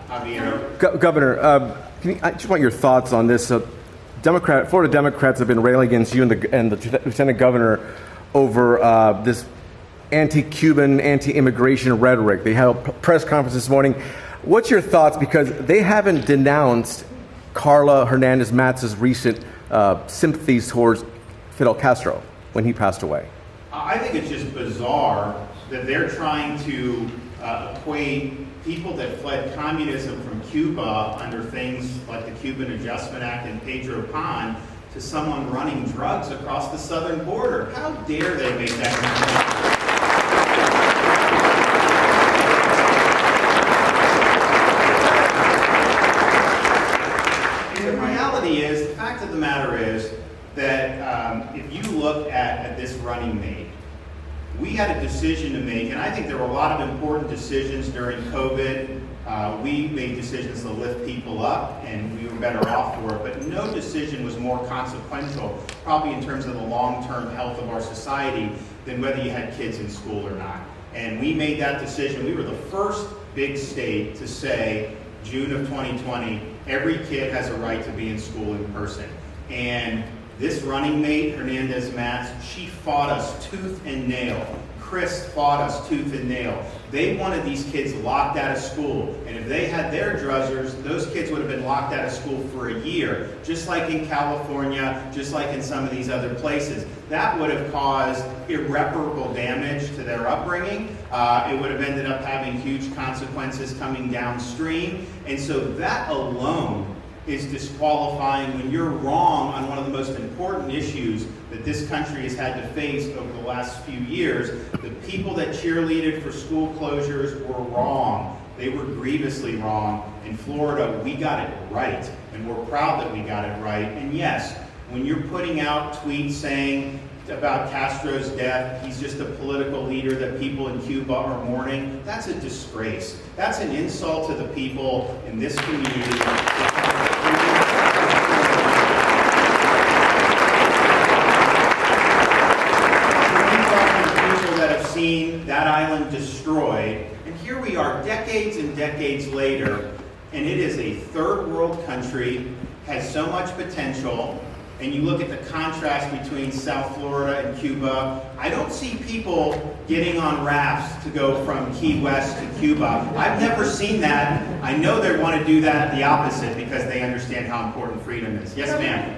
Javier. Governor, I just want your thoughts on this. Florida Democrats have been railing against you and the Lieutenant Governor over this anti-Cuban, anti-immigration rhetoric. They held a press conference this morning. What's your thoughts? Because they haven't denounced Karla Mats' recent sympathies towards Fidel Castro when he passed away. I think it's just bizarre that they're trying to equate people that fled communism from Cuba under things like the Cuban Adjustment Act and Pedro Pan to someone running drugs across the southern border. How dare they make that comparison? The reality is, the fact of the matter is that if you look at this running mate, we had a decision to make, and I think there were a lot of important decisions during COVID. We made decisions to lift people up, and we were better off for it, but no decision was more consequential, probably in terms of the long-term health of our society, than whether you had kids in school or not. And we made that decision. We were the first big state to say, June of 2020, every kid has a right to be in school in person. And this running mate, Mats, she fought us tooth and nail. Chris fought us tooth and nail. They wanted these kids locked out of school. And if they had their druthers, those kids would have been locked out of school for a year, just like in California, just like in some of these other places. That would have caused irreparable damage to their upbringing. It would have ended up having huge consequences coming downstream. And so that alone is disqualifying when you're wrong on one of the most important issues that this country has had to face over the last few years. The people that cheerleaded for school closures were wrong. They were grievously wrong. In Florida, we got it right, and we're proud that we got it right. And yes, when you're putting out tweets saying about Castro's death, he's just a political leader that people in Cuba are mourning, that's a disgrace. That's an insult to the people in this community. Seen that island destroyed, and here we are decades and decades later, and it is a third world country, has so much potential, and you look at the contrast between South Florida and Cuba. I don't see people getting on rafts to go from Key West to Cuba. I've never seen that. I know they want to do that the opposite because they understand how important freedom is. Yes, ma'am.